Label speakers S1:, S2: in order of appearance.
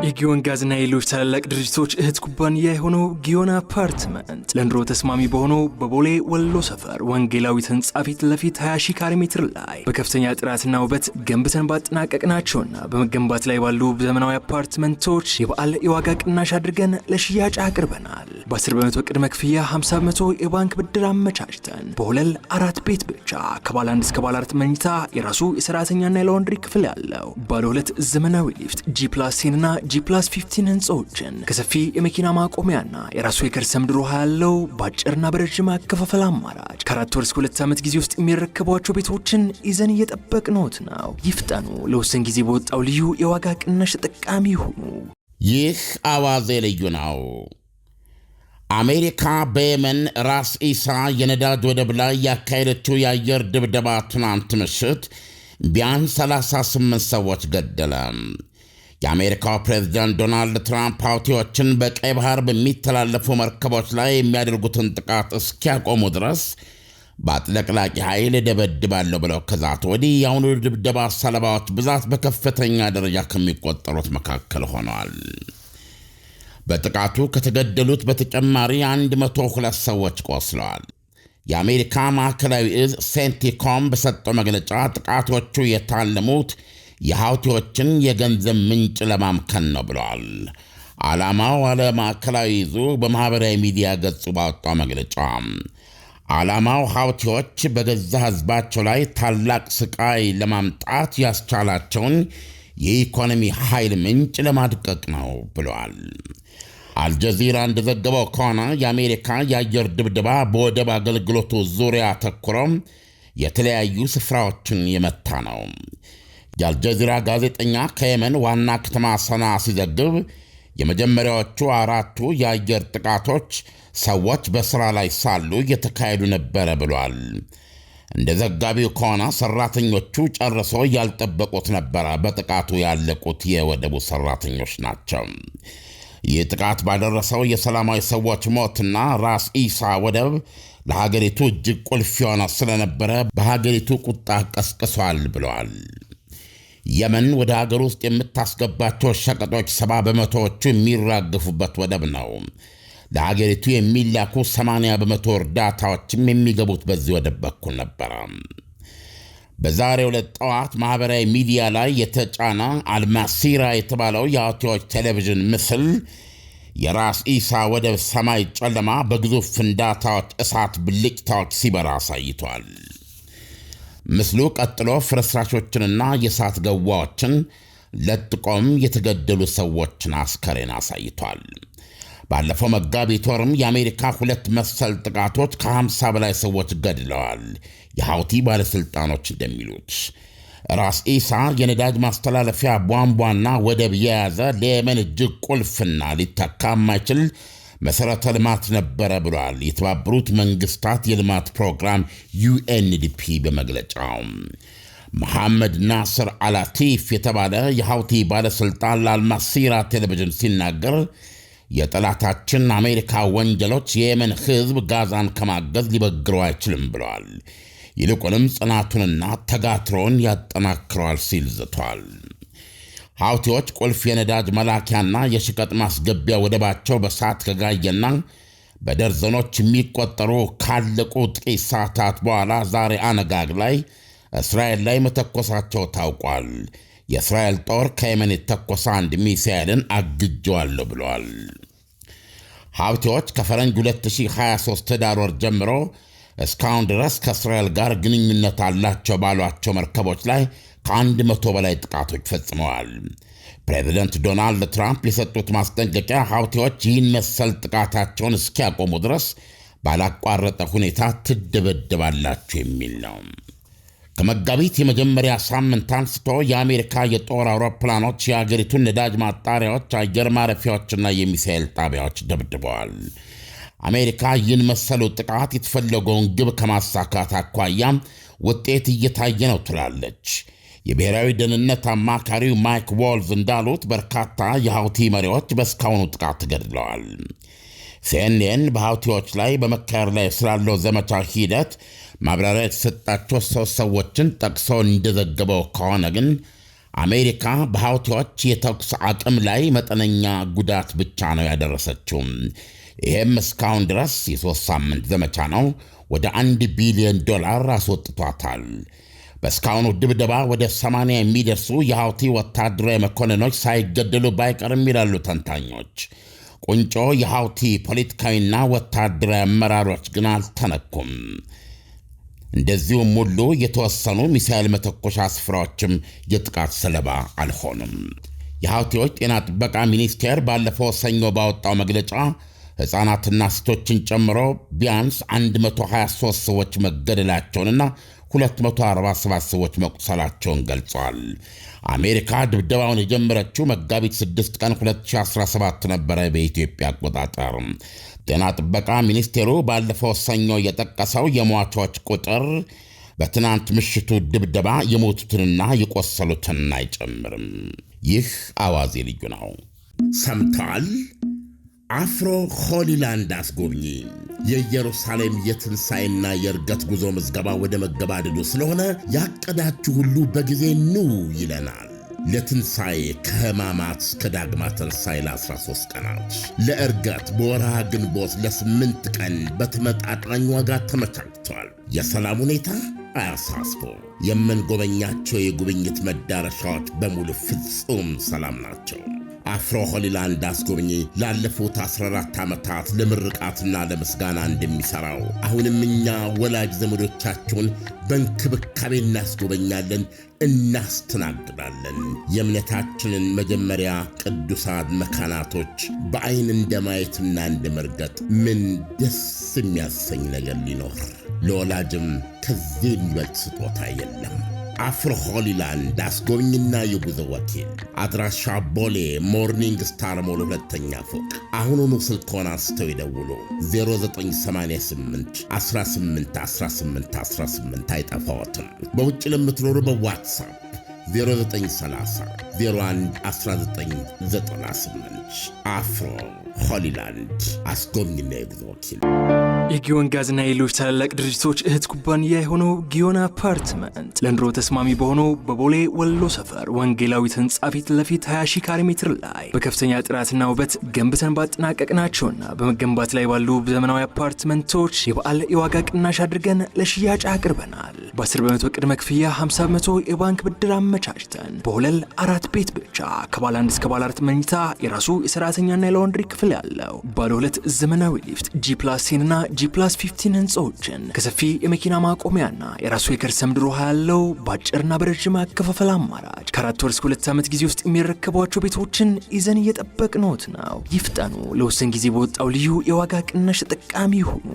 S1: የጊዮን ጋዝና የሌሎች ታላላቅ ድርጅቶች እህት ኩባንያ የሆነው ጊዮን አፓርትመንት ለኑሮ ተስማሚ በሆነው በቦሌ ወሎ ሰፈር ወንጌላዊት ህንጻ ፊት ለፊት 20 ሺህ ካሬ ሜትር ላይ በከፍተኛ ጥራትና ውበት ገንብተን ባጠናቀቅናቸውና በመገንባት ላይ ባሉ ዘመናዊ አፓርትመንቶች የበዓል የዋጋ ቅናሽ አድርገን ለሽያጭ አቅርበናል። በ10% ቅድመ ክፍያ 50% የባንክ ብድር አመቻችተን በወለል 4 ቤት ብቻ ከባለ 1 እስከ ባለ 4 መኝታ የራሱ የሰራተኛና የላውንድሪ ክፍል ያለው ባለ 2 ዘመናዊ ሊፍት G+10 እና G+15 ህንጻዎችን ከሰፊ የመኪና ማቆሚያና የራሱ የከርሰ ምድር ውሃ ያለው ባጭርና በረጅም አከፋፈል አማራጭ ከ4 ወር እስከ 2 ዓመት ጊዜ ውስጥ የሚረከቧቸው ቤቶችን ይዘን እየጠበቅነዎት ነው። ይፍጠኑ። ለውስን ጊዜ በወጣው ልዩ የዋጋ ቅናሽ ተጠቃሚ ይሁኑ።
S2: ይህ አዋዜ ልዩ ነው። አሜሪካ በየመን ራስ ኢሳ የነዳጅ ወደብ ላይ ያካሄደችው የአየር ድብደባ ትናንት ምሽት ቢያንስ 38 ሰዎች ገደለ። የአሜሪካው ፕሬዝዳንት ዶናልድ ትራምፕ ሁቲዎችን በቀይ ባህር በሚተላለፉ መርከቦች ላይ የሚያደርጉትን ጥቃት እስኪያቆሙ ድረስ በአጥለቅላቂ ኃይል ደበድባለሁ ብለው ከዛቱ ወዲህ የአሁኑ ድብደባ ሰለባዎች ብዛት በከፍተኛ ደረጃ ከሚቆጠሩት መካከል ሆነዋል። በጥቃቱ ከተገደሉት በተጨማሪ 102 ሰዎች ቆስለዋል። የአሜሪካ ማዕከላዊ እዝ ሴንቲኮም በሰጠው መግለጫ ጥቃቶቹ የታለሙት የሁቲዎችን የገንዘብ ምንጭ ለማምከን ነው ብለዋል። ዓላማው አለ ማዕከላዊ እዙ በማኅበራዊ ሚዲያ ገጹ ባወጣው መግለጫ ዓላማው ሁቲዎች በገዛ ሕዝባቸው ላይ ታላቅ ስቃይ ለማምጣት ያስቻላቸውን የኢኮኖሚ ኃይል ምንጭ ለማድቀቅ ነው ብለዋል። አልጀዚራ እንደዘገበው ከሆነ የአሜሪካ የአየር ድብደባ በወደብ አገልግሎቱ ዙሪያ አተኩረው የተለያዩ ስፍራዎችን የመታ ነው። የአልጀዚራ ጋዜጠኛ ከየመን ዋና ከተማ ሰና ሲዘግብ የመጀመሪያዎቹ 4ቱ የአየር ጥቃቶች ሰዎች በሥራ ላይ ሳሉ እየተካሄዱ ነበረ ብሏል። እንደ ዘጋቢው ከሆነ ሠራተኞቹ ጨርሶ ያልጠበቁት ነበረ በጥቃቱ ያለቁት የወደቡ ሠራተኞች ናቸው። ይህ ጥቃት ባደረሰው የሰላማዊ ሰዎች ሞትና ራስ ኢሳ ወደብ ለሀገሪቱ እጅግ ቁልፍ የሆነ ስለነበረ በሀገሪቱ ቁጣ ቀስቅሷል ብለዋል። የመን ወደ ሀገር ውስጥ የምታስገባቸው ሸቀጦች 70% የሚራገፉበት ወደብ ነው። ለሀገሪቱ የሚላኩ 80% እርዳታዎችም የሚገቡት በዚህ ወደብ በኩል ነበረ። በዛሬው ዕለት ጠዋት ማኅበራዊ ሚዲያ ላይ የተጫነ አልማሲራ የተባለው የሁቲዎች ቴሌቪዥን ምስል የራስ ኢሳ ወደብ ሰማይ ጨለማ በግዙፍ ፍንዳታዎች፣ እሳት ብልጭታዎች ሲበራ አሳይቷል። ምስሉ ቀጥሎ ፍርስራሾችንና የእሳት ገዋዎችን ለጥቆም የተገደሉ ሰዎችን አስከሬን አሳይቷል። ባለፈው መጋቢት ወርም የአሜሪካ 2 መሰል ጥቃቶች ከ50 በላይ ሰዎች ገድለዋል። የሁቲ ባለሥልጣኖች እንደሚሉት ራስ ኢሳ የነዳጅ ማስተላለፊያ ቧንቧና ወደብ የያዘ ለየመን እጅግ ቁልፍና ሊተካ የማይችል መሠረተ ልማት ነበረ ብሏል የተባበሩት መንግሥታት የልማት ፕሮግራም UNDP በመግለጫው። መሐመድ ናስር አላቲፍ የተባለ የሁቲ ባለሥልጣን ለአልማሲራ ቴሌቪዥን ሲናገር የጠላታችን አሜሪካ ወንጀሎች የየመን ሕዝብ ጋዛን ከማገዝ ሊበግረው አይችልም ብለዋል። ይልቁንም ጽናቱንና ተጋትሮን ያጠናክረዋል ሲል ዝቷል። ሁቲዎች ቁልፍ የነዳጅ መላኪያና የሽቀጥ ማስገቢያ ወደባቸው በሳት ከጋየና በደርዘኖች የሚቆጠሩ ካለቁ ጥቂት ሰዓታት በኋላ ዛሬ አነጋግ ላይ እስራኤል ላይ መተኮሳቸው ታውቋል። የእስራኤል ጦር ከየመን የተኮሰ 1 ሚሳኤልን አግጀዋለሁ ብለዋል። ሁቲዎች ከፈረንጅ 2023 ኅዳር ወር ጀምሮ እስካሁን ድረስ ከእስራኤል ጋር ግንኙነት አላቸው ባሏቸው መርከቦች ላይ ከ100 በላይ ጥቃቶች ፈጽመዋል። ፕሬዚደንት ዶናልድ ትራምፕ የሰጡት ማስጠንቀቂያ ሁቲዎች ይህን መሰል ጥቃታቸውን እስኪያቆሙ ድረስ ባላቋረጠ ሁኔታ ትደበደባላችሁ የሚል ነው። ከመጋቢት የመጀመሪያ ሳምንት አንስቶ የአሜሪካ የጦር አውሮፕላኖች የአገሪቱን ነዳጅ ማጣሪያዎች፣ አየር ማረፊያዎችና የሚሳኤል ጣቢያዎች ደብድበዋል። አሜሪካ ይህን መሰሉ ጥቃት የተፈለገውን ግብ ከማሳካት አኳያ ውጤት እየታየ ነው ትላለች። የብሔራዊ ደህንነት አማካሪው ማይክ ዋልዝ እንዳሉት በርካታ የሁቲ መሪዎች በእስካሁኑ ጥቃት ተገድለዋል። CNN በሁቲዎች ላይ በመካሄድ ላይ ስላለው ዘመቻ ሂደት ማብራሪያ የተሰጣቸው 3 ሰዎችን ጠቅሶ እንደዘገበው ከሆነ ግን አሜሪካ በሐውቲዎች የተኩስ አቅም ላይ መጠነኛ ጉዳት ብቻ ነው ያደረሰችው። ይህም እስካሁን ድረስ የ3 ሳምንት ዘመቻ ነው ወደ $1 ቢሊዮን አስወጥቷታል። በእስካሁኑ ድብደባ ወደ 80 የሚደርሱ የሐውቲ ወታደራዊ መኮንኖች ሳይገደሉ ባይቀርም ይላሉ ተንታኞች። ቁንጮ የሐውቲ ፖለቲካዊና ወታደራዊ አመራሮች ግን አልተነኩም። እንደዚሁም ሁሉ የተወሰኑ ሚሳኤል መተኮሻ ስፍራዎችም የጥቃት ሰለባ አልሆኑም። የሐውቲዎች ጤና ጥበቃ ሚኒስቴር ባለፈው ሰኞ ባወጣው መግለጫ ሕፃናትና ሴቶችን ጨምሮ ቢያንስ 123 ሰዎች መገደላቸውንና 247 ሰዎች መቁሰላቸውን ገልጿል። አሜሪካ ድብደባውን የጀመረችው መጋቢት 6 ቀን 2017 ነበረ በኢትዮጵያ አቆጣጠር። ጤና ጥበቃ ሚኒስቴሩ ባለፈው ሰኞ የጠቀሰው የሟቾች ቁጥር በትናንት ምሽቱ ድብደባ የሞቱትንና የቆሰሉትን አይጨምርም። ይህ አዋዜ ልዩ ነው። ሰምተዋል? አፍሮ ሆሊላንድ አስጎብኚ የኢየሩሳሌም የትንሣኤና የእርገት ጉዞ ምዝገባ ወደ መገባደዱ ስለሆነ ያቀዳችሁ ሁሉ በጊዜ ኑ ይለናል። ለትንሣኤ ከሕማማት እስከ ዳግማ ትንሣኤ ለ13 ቀናት፣ ለእርገት በወርሃ ግንቦት ለ8 ቀን በተመጣጣኝ ዋጋ ተመቻችቷል። የሰላም ሁኔታ አያሳስቦ። የምንጎበኛቸው የጉብኝት መዳረሻዎች በሙሉ ፍጹም ሰላም ናቸው። አፍሮ ሆሊላንድ አስጎብኚ ላለፉት 14 ዓመታት ለምርቃትና ለምስጋና እንደሚሠራው አሁንም እኛ ወላጅ ዘመዶቻቸውን በእንክብካቤ እናስጎበኛለን፣ እናስተናግዳለን። የእምነታችንን መጀመሪያ ቅዱሳን መካናቶች በዐይን እንደማየትና እንደመርገጥ ምን ደስ የሚያሰኝ ነገር ሊኖር? ለወላጅም ከዚህ የሚበልጥ ስጦታ የለም። አፍሮ ሆሊላንድ አስጎብኝና የጉዞ ወኪል አድራሻ ቦሌ ሞርኒንግ ስታር ሞል 2ኛ ፎቅ። አሁኑኑ ስልክዎን አንስተው ይደውሉ። 0988 18 18 18 አይጠፋዎትም። በውጭ ለምትኖሩ በዋትሳፕ 0930 01 1998 አፍሮ ሆሊላንድ አስጎብኝና የጉዞ ወኪል።
S1: የጊዮን ጋዝና የሌሎች ታላላቅ ድርጅቶች እህት ኩባንያ የሆነው ጊዮን አፓርትመንት ለኑሮ ተስማሚ በሆነው በቦሌ ወሎ ሰፈር ወንጌላዊት ሕንፃ ፊት ለፊት 20 ሺህ ካሬ ሜትር ላይ በከፍተኛ ጥራትና ውበት ገንብተን ባጠናቀቅናቸውና በመገንባት ላይ ባሉ ዘመናዊ አፓርትመንቶች የበዓል የዋጋ ቅናሽ አድርገን ለሽያጭ አቅርበናል። በ10 በመቶ ቅድመ ክፍያ 50 በመቶ የባንክ ብድር አመቻችተን በወለል 4 ቤት ብቻ ከባለ 1 እስከ ባለ 4 መኝታ የራሱ የሰራተኛና የላውንድሪ ክፍል ያለው ባለ 2 ዘመናዊ ሊፍት G+10 እና G+15 ህንፃዎችን ከሰፊ የመኪና ማቆሚያና የራሱ የከርሰ ምድር ውሃ ያለው በአጭርና በረጅም አከፋፈል አማራጭ ከ4 ወር እስከ 2 ዓመት ጊዜ ውስጥ የሚረከቧቸው ቤቶችን ይዘን እየጠበቅነዎት ነው። ይፍጠኑ። ለውስን ጊዜ በወጣው ልዩ የዋጋ ቅናሽ ተጠቃሚ ይሁኑ።